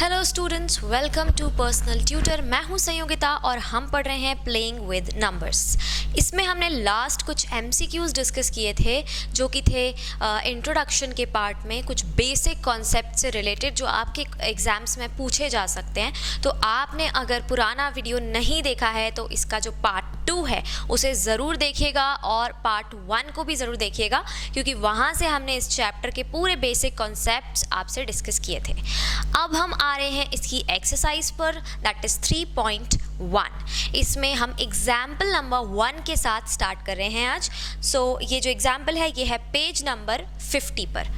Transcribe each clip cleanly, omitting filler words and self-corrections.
Hello students, welcome to personal tutor. मैं हूं संयोगिता और हम पढ़ रहे हैं प्लेइंग विद नंबर्स। इसमें हमने लास्ट कुछ MCQs डिस्कस किए थे जो कि थे इंट्रोडक्शन के पार्ट में कुछ बेसिक कॉन्सेप्ट से रिलेटेड जो आपके एग्जाम्स में पूछे जा सकते हैं। तो आपने अगर पुराना वीडियो नहीं देखा है तो इसका जो पार्ट 2 है उसे ज़रूर देखिएगा और पार्ट 1 को भी ज़रूर देखिएगा, क्योंकि वहाँ से हमने इस चैप्टर के पूरे बेसिक कॉन्सेप्ट्स आपसे डिस्कस किए थे। अब हम आ रहे हैं इसकी एक्सरसाइज पर, दैट इज़ 3.1। इसमें हम एग्जाम्पल नंबर 1 के साथ स्टार्ट कर रहे हैं आज। सो ये जो एग्जाम्पल है ये है पेज नंबर 50 पर।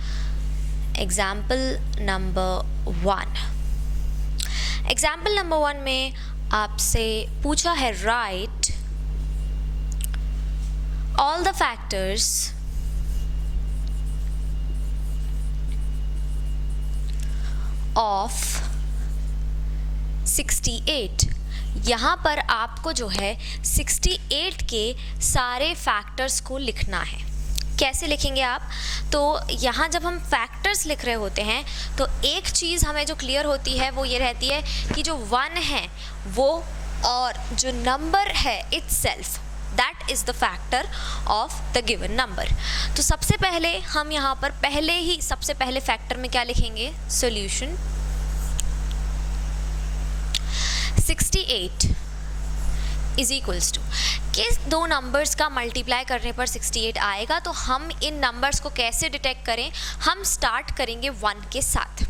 एग्जाम्पल नंबर 1, एग्जाम्पल नंबर 1 में आपसे पूछा है right all the factors of 68। यहाँ पर आपको जो है 68 के सारे फैक्टर्स को लिखना है। कैसे लिखेंगे आप? तो यहाँ जब हम फैक्टर्स लिख रहे होते हैं तो एक चीज़ हमें जो क्लियर होती है वो ये रहती है कि जो 1 है वो और जो नंबर है itself, that is the factor of the given number. तो सबसे पहले हम यहाँ पर सबसे पहले फैक्टर में क्या लिखेंगे? सॉल्यूशन 68 इज इक्वल्स टू, किस दो नंबर्स का मल्टीप्लाई करने पर 68 आएगा। तो हम इन नंबर्स को कैसे डिटेक्ट करें? हम स्टार्ट करेंगे 1 के साथ।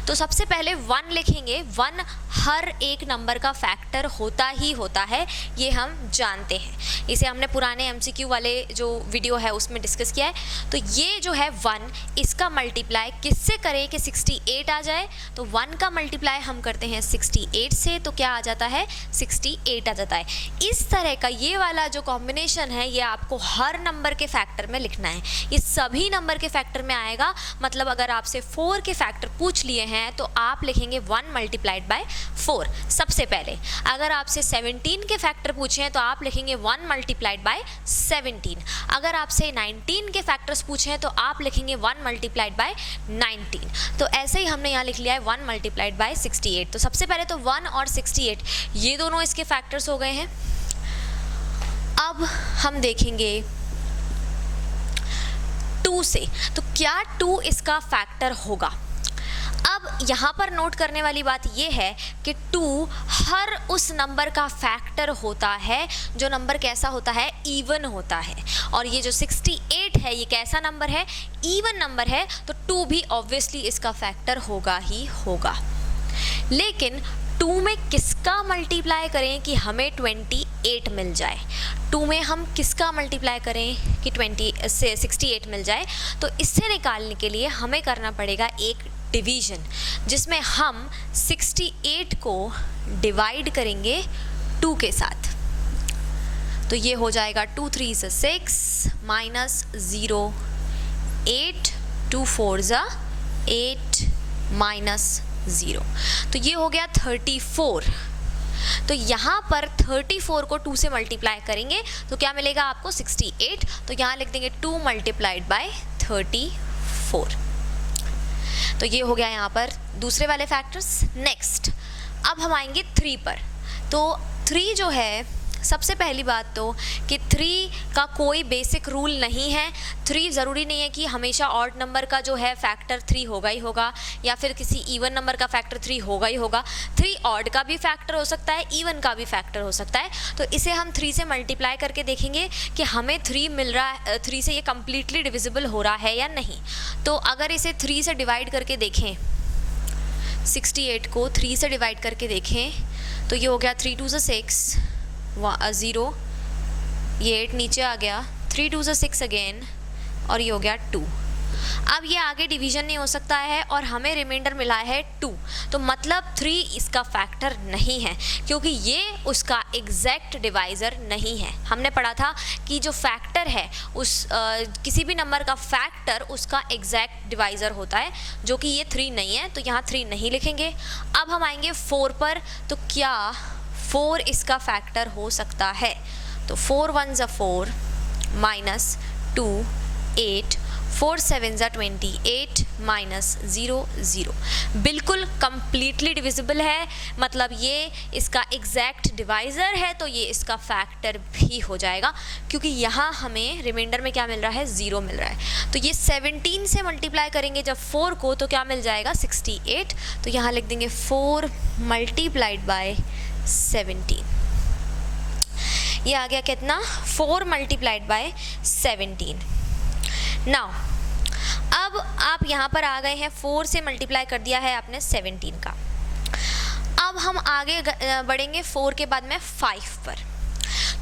तो सबसे पहले 1 लिखेंगे। 1 हर एक नंबर का फैक्टर होता ही होता है, ये हम जानते हैं। इसे हमने पुराने MCQ वाले जो वीडियो है उसमें डिस्कस किया है। तो ये जो है 1, इसका मल्टीप्लाई किससे करें कि 68 आ जाए? तो 1 का मल्टीप्लाई हम करते हैं 68 से, तो क्या आ जाता है? 68 आ जाता है। इस तरह का ये वाला जो कॉम्बिनेशन है ये आपको हर नंबर के फैक्टर में लिखना है। ये सभी नंबर के फैक्टर में आएगा। मतलब अगर आपसे 4 के फैक्टर पूछ लिए हैं तो आप लिखेंगे 1 मल्टीप्लाइड बाय 4 सबसे पहले। अगर आपसे 17 के फैक्टर पूछे हैं तो आप लिखेंगे 1 मल्टीप्लाइड बाय 17। अगर आपसे 19 के फैक्टर्स पूछे हैं तो आप लिखेंगे 1 मल्टीप्लाइड बाय 19। तो ऐसे ही हमने यहाँ लिख लिया है 1 मल्टीप्लाइड बाय 68। तो सबसे पहले तो 1 और 68 ये दोनों इसके फैक्टर्स हो गए हैं। अब हम देखेंगे 2 से, तो क्या 2 इसका फैक्टर होगा? अब यहाँ पर नोट करने वाली बात यह है कि 2 हर उस नंबर का फैक्टर होता है जो नंबर कैसा होता है? इवन होता है। और ये जो 68 है ये कैसा नंबर है? इवन नंबर है। तो 2 भी ऑब्वियसली इसका फैक्टर होगा ही होगा। लेकिन 2 में किसका मल्टीप्लाई करें कि हमें 28 मिल जाए? 2 में हम किसका मल्टीप्लाई करें कि 20 से 68 मिल जाए? तो इससे निकालने के लिए हमें करना पड़ेगा एक डिवीजन, जिसमें हम 68 को डिवाइड करेंगे 2 के साथ। तो ये हो जाएगा 2 3 से 6 माइनस 0 8 2 4 जा 8 माइनस 0। तो ये हो गया 34। तो यहाँ पर 34 को 2 से मल्टीप्लाई करेंगे तो क्या मिलेगा आपको? 68। तो यहाँ लिख देंगे 2 मल्टीप्लाइड बाय 34। तो ये हो गया यहाँ पर दूसरे वाले फैक्टर्स। नेक्स्ट अब हम आएंगे 3 पर। तो 3 जो है, सबसे पहली बात तो कि 3 का कोई बेसिक रूल नहीं है। 3 ज़रूरी नहीं है कि हमेशा ऑड नंबर का जो है फैक्टर 3 होगा ही होगा, या फिर किसी इवन नंबर का फैक्टर 3 होगा ही होगा। 3 ऑड का भी फैक्टर हो सकता है, इवन का भी फैक्टर हो सकता है। तो इसे हम 3 से मल्टीप्लाई करके देखेंगे कि हमें 3 मिल रहा है, 3 से ये कम्प्लीटली डिविजिबल हो रहा है या नहीं। तो अगर इसे 3 से डिवाइड करके देखें, 68 को 3 से डिवाइड करके देखें तो ये हो गया 3 2 से 6 0, ये 8 नीचे आ गया, 3 2 से 6 अगेन, और ये हो गया 2। अब ये आगे डिवीजन नहीं हो सकता है और हमें रिमाइंडर मिला है 2। तो मतलब 3 इसका फैक्टर नहीं है, क्योंकि ये उसका एग्जैक्ट डिवाइज़र नहीं है। हमने पढ़ा था कि जो फैक्टर है उस किसी भी नंबर का फैक्टर उसका एग्जैक्ट डिवाइज़र होता है, जो कि ये 3 नहीं है। तो यहाँ 3 नहीं लिखेंगे। अब हम आएंगे 4 पर। तो क्या 4 इसका फैक्टर हो सकता है? तो 4 1 ज़ा 4 माइनस 2 8 4 7 28 माइनस 0 0 बिल्कुल कंप्लीटली डिविजिबल है, मतलब ये इसका एग्जैक्ट डिवाइज़र है, तो ये इसका फैक्टर भी हो जाएगा, क्योंकि यहाँ हमें रिमाइंडर में क्या मिल रहा है, 0 मिल रहा है। तो ये 17 से मल्टीप्लाई करेंगे जब 4 को, तो क्या मिल जाएगा, 68। तो यहाँ लिख देंगे 4 मल्टीप्लाइड बाय 17। ये आ गया कितना, 4 मल्टीप्लाइड बाय 17। नाउ अब आप यहाँ पर आ गए हैं, 4 से मल्टीप्लाई कर दिया है आपने 17 का। अब हम आगे बढ़ेंगे 4 के बाद में 5 पर।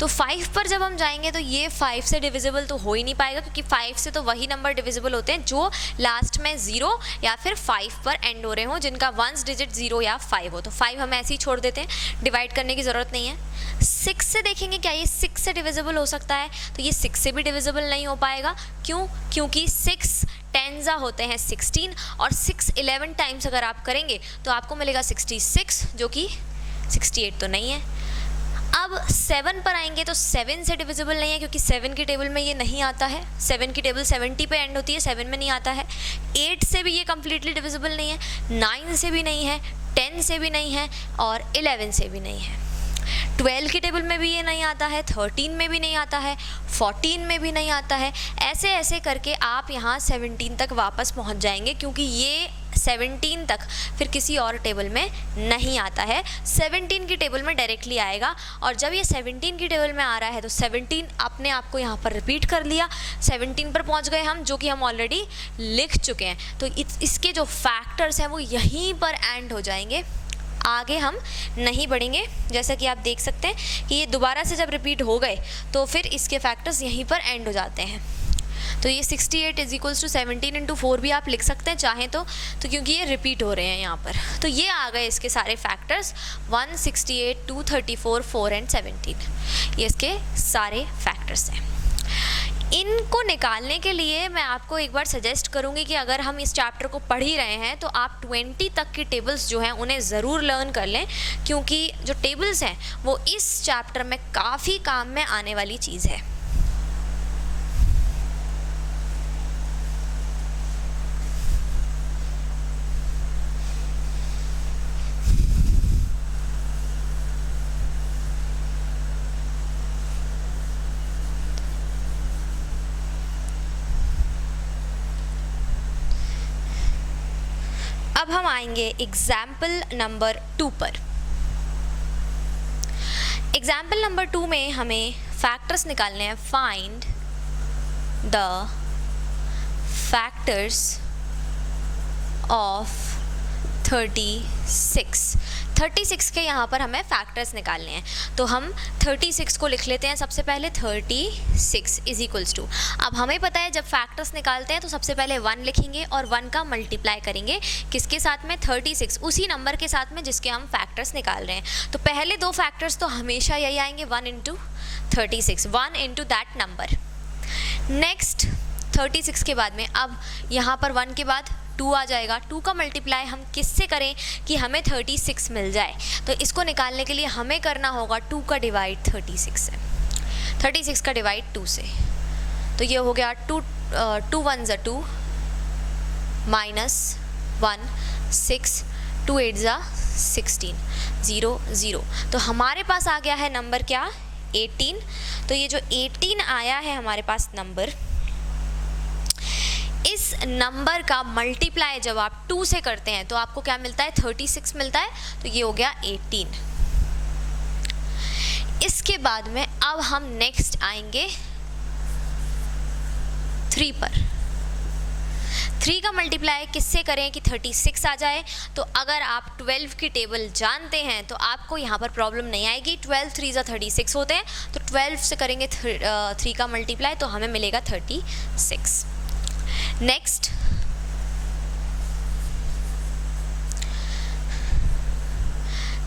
तो 5 पर जब हम जाएंगे तो ये 5 से डिविजिबल तो हो ही नहीं पाएगा, क्योंकि 5 से तो वही नंबर डिविजिबल होते हैं जो लास्ट में 0 या फिर 5 पर एंड हो रहे हों, जिनका वंस डिजिट 0 या 5 हो। तो 5 हम ऐसे ही छोड़ देते हैं, डिवाइड करने की ज़रूरत नहीं है। 6 से देखेंगे क्या ये 6 से डिविजिबल हो सकता है, तो ये 6 से भी डिविजिबल नहीं हो पाएगा। क्यों? क्योंकि 6 टेंजा होते हैं 16, और 6 11 टाइम्स अगर आप करेंगे तो आपको मिलेगा 66, जो कि 68 तो नहीं है। अब 7 पर आएंगे तो 7 से डिविजिबल नहीं है, क्योंकि 7 की टेबल में ये नहीं आता है, 7 की टेबल 70 पे एंड होती है, 7 में नहीं आता है। 8 से भी ये कम्प्लीटली डिविजिबल नहीं है, 9 से भी नहीं है, 10 से भी नहीं है, और 11 से भी नहीं है। 12 की टेबल में भी ये नहीं आता है, 13 में भी नहीं आता है, 14 में भी नहीं आता है। ऐसे ऐसे करके आप यहाँ 17 तक वापस पहुँच जाएंगे, क्योंकि ये 17 तक फिर किसी और टेबल में नहीं आता है, 17 की टेबल में डायरेक्टली आएगा। और जब ये 17 की टेबल में आ रहा है तो 17 अपने आप को यहाँ पर रिपीट कर लिया, 17 पर पहुँच गए हम, जो कि हम ऑलरेडी लिख चुके हैं। तो इसके जो फैक्टर्स हैं वो यहीं पर एंड हो जाएंगे, आगे हम नहीं बढ़ेंगे। जैसा कि आप देख सकते हैं कि ये दोबारा से जब रिपीट हो गए तो फिर इसके फैक्टर्स यहीं पर एंड हो जाते हैं। तो ये 68 इज इक्वल्स टू 17 इंटू 4 भी आप लिख सकते हैं चाहें तो क्योंकि ये रिपीट हो रहे हैं यहाँ पर। तो ये आ गए इसके सारे फैक्टर्स 168, 234, 4 एंड 17, ये इसके सारे फैक्टर्स हैं। इनको निकालने के लिए मैं आपको एक बार सजेस्ट करूँगी कि अगर हम इस चैप्टर को पढ़ ही रहे हैं तो आप 20 तक की टेबल्स जो हैं उन्हें ज़रूर लर्न कर लें, क्योंकि जो टेबल्स हैं वो इस चैप्टर में काफ़ी काम में आने वाली चीज़ है। अब हम आएंगे एग्जाम्पल नंबर 2 पर। एग्जाम्पल नंबर 2 में हमें फैक्टर्स निकालने हैं। फाइंड द फैक्टर्स ऑफ 36 के यहाँ पर हमें फैक्टर्स निकालने हैं। तो हम 36 को लिख लेते हैं सबसे पहले। 36 इज इक्वल्स टू, अब हमें पता है जब फैक्टर्स निकालते हैं तो सबसे पहले 1 लिखेंगे और 1 का मल्टीप्लाई करेंगे किसके साथ में, 36, उसी नंबर के साथ में जिसके हम फैक्टर्स निकाल रहे हैं। तो पहले दो फैक्टर्स तो हमेशा यही आएंगे, 1 into 36, 1 into that number. Next 36 के बाद में अब यहाँ पर 1 के बाद 2 आ जाएगा। 2 का मल्टीप्लाई हम किससे करें कि हमें 36 मिल जाए, तो इसको निकालने के लिए हमें करना होगा 2 का डिवाइड 36 से, 36 का डिवाइड 2 से। तो ये हो गया 2 1 ज़ा 2 माइनस 1 6 2 8 ज़ा 16 0 0। तो हमारे पास आ गया है नंबर क्या, 18। तो ये जो 18 आया है हमारे पास नंबर, इस नंबर का मल्टीप्लाई जब आप 2 से करते हैं तो आपको क्या मिलता है, 36 मिलता है। तो ये हो गया 18। इसके बाद में अब हम नेक्स्ट आएंगे 3 पर। 3 का मल्टीप्लाई किससे करें कि 36 आ जाए। तो अगर आप 12 की टेबल जानते हैं तो आपको यहाँ पर प्रॉब्लम नहीं आएगी। 12 3 ज़ा 36 होते हैं, तो 12 से करेंगे 3 का मल्टीप्लाई तो हमें मिलेगा 36। नेक्स्ट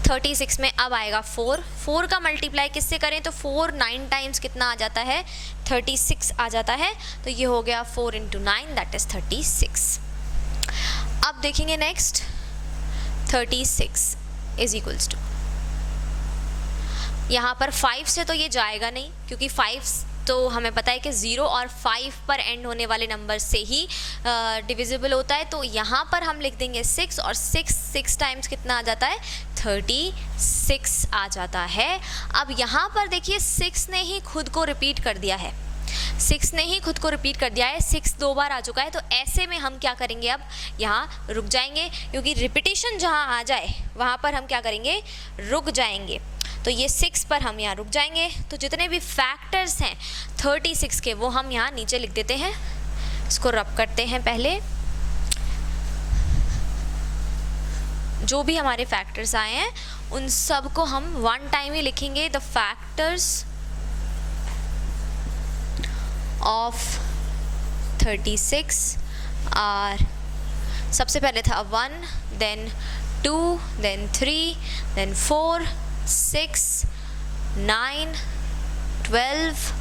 36 में अब आएगा 4 का मल्टीप्लाई किससे करें तो 4 9 टाइम्स कितना आ जाता है, 36 आ जाता है। तो ये हो गया 4 इंटू 9 दैट इज 36। अब देखेंगे नेक्स्ट 36 इज इक्वल्स टू, यहाँ पर 5 से तो ये जाएगा नहीं क्योंकि 5 तो हमें पता है कि 0 और 5 पर एंड होने वाले नंबर से ही डिविजिबल होता है, तो यहाँ पर हम लिख देंगे 6 और 6 टाइम्स कितना आ जाता है 36 आ जाता है। अब यहाँ पर देखिए 6 ने ही खुद को रिपीट कर दिया है, 6 ने ही खुद को रिपीट कर दिया है, 6 2 बार आ चुका है। तो ऐसे में हम क्या करेंगे, अब यहाँ रुक जाएंगे, क्योंकि रिपीटिशन जहाँ आ जाए वहाँ पर हम क्या करेंगे, रुक जाएंगे। तो ये 6 पर हम यहाँ रुक जाएंगे। तो जितने भी फैक्टर्स हैं 36 के वो हम यहाँ नीचे लिख देते हैं। इसको रब करते हैं पहले, जो भी हमारे फैक्टर्स आए हैं उन सब को हम वन टाइम ही लिखेंगे। द फैक्टर्स ऑफ 36 आर, सबसे पहले था 1, देन 2, देन 3, देन 4, 6, 9, 12,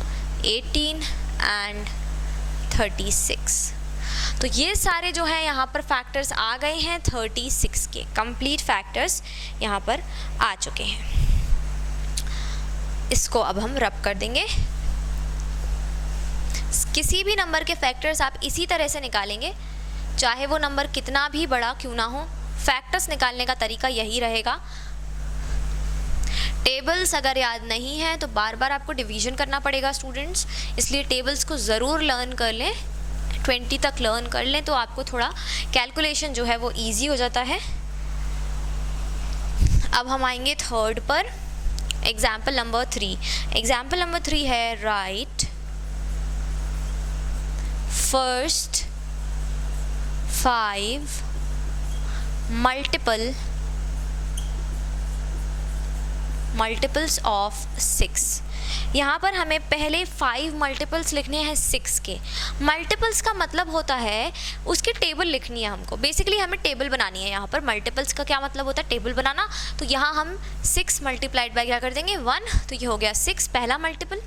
18 एंड 36। तो ये सारे जो हैं यहाँ पर फैक्टर्स आ गए हैं 36 के, कंप्लीट फैक्टर्स यहाँ पर आ चुके हैं। इसको अब हम रब कर देंगे। किसी भी नंबर के फैक्टर्स आप इसी तरह से निकालेंगे, चाहे वो नंबर कितना भी बड़ा क्यों ना हो, फैक्टर्स निकालने का तरीका यही रहेगा। टेबल्स अगर याद नहीं है तो बार बार आपको डिवीजन करना पड़ेगा स्टूडेंट्स, इसलिए टेबल्स को ज़रूर लर्न कर लें, 20 तक लर्न कर लें, तो आपको थोड़ा कैलकुलेशन जो है वो ईजी हो जाता है। अब हम आएंगे थर्ड पर, एग्जाम्पल नंबर 3। एग्जाम्पल नंबर 3 है राइट फर्स्ट 5 मल्टीपल्स ऑफ 6। यहाँ पर हमें पहले 5 मल्टीपल्स लिखने हैं 6 के। मल्टीपल्स का मतलब होता है उसकी टेबल लिखनी है हमको, बेसिकली हमें टेबल बनानी है। यहाँ पर मल्टीपल्स का क्या मतलब होता है, टेबल बनाना। तो यहाँ हम 6 मल्टीप्लाइड बाय क्या कर देंगे 1, तो ये हो गया 6 पहला मल्टीपल,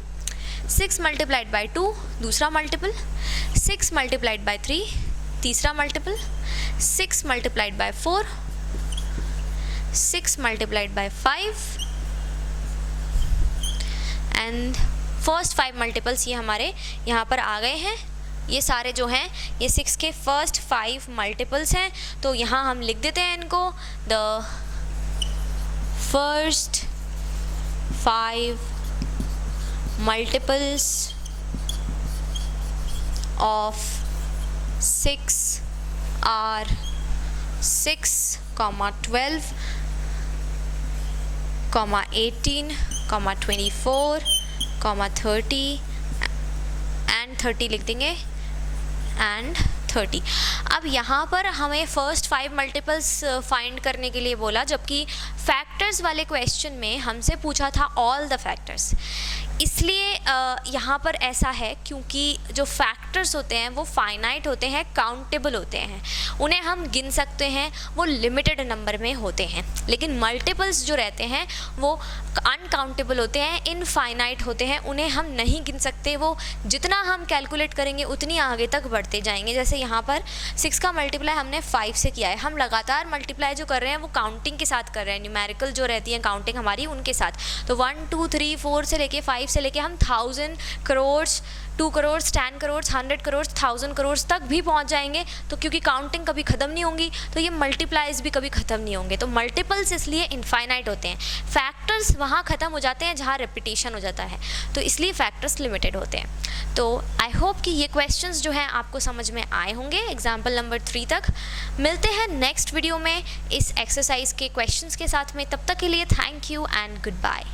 6 मल्टीप्लाइड बाय 2 दूसरा मल्टीपल, 6 मल्टीप्लाइड बाय 3 तीसरा multiple, 6 multiplied by 4, 6 multiplied by 5 and first 5 multiples ये हमारे यहाँ पर आ गए हैं। ये सारे जो हैं ये 6 के फर्स्ट 5 मल्टीपल्स हैं। तो यहाँ हम लिख देते हैं इनको, the first 5 multiples of 6 are 6, 12, 18, 24, 30 and 30 लिख देंगे एंड 30। अब यहाँ पर हमें फर्स्ट 5 मल्टीपल्स फाइंड करने के लिए बोला, जबकि फैक्टर्स वाले क्वेश्चन में हमसे पूछा था ऑल द फैक्टर्स। इसलिए यहाँ पर ऐसा है क्योंकि जो फैक्टर्स होते हैं वो फाइनाइट होते हैं, काउंटेबल होते हैं, उन्हें हम गिन सकते हैं, वो लिमिटेड नंबर में होते हैं। लेकिन मल्टीपल्स जो रहते हैं वो अनकाउंटेबल होते हैं, इनफाइनाइट होते हैं, उन्हें हम नहीं गिन सकते। वो जितना हम कैलकुलेट करेंगे उतनी आगे तक बढ़ते जाएंगे। जैसे यहाँ पर 6 का मल्टीप्लाई हमने 5 से किया है, हम लगातार मल्टीप्लाई जो कर रहे हैं वो काउंटिंग के साथ कर रहे हैं, न्यूमेरिकल जो रहती है काउंटिंग हमारी उनके साथ। तो 1 2 3 4 से लेके 5 से लेके हम 1000 करोड़ 2 करोड़ 10 करोड़ 100 करोड़ 1000 करोड़ तक भी पहुंच जाएंगे। तो क्योंकि काउंटिंग कभी ख़त्म नहीं होंगी तो ये मल्टीप्लाइज भी कभी ख़त्म नहीं होंगे। तो मल्टीपल्स इसलिए इनफाइनाइट होते हैं, फैक्टर्स वहाँ ख़त्म हो जाते हैं जहाँ रेपिटेशन हो जाता है, तो इसलिए फैक्टर्स लिमिटेड होते हैं। तो आई होप कि ये क्वेश्चंस जो हैं आपको समझ में आए होंगे एग्जाम्पल नंबर 3 तक। मिलते हैं नेक्स्ट वीडियो में इस एक्सरसाइज के क्वेश्चंस के साथ में, तब तक के लिए thank you and good bye.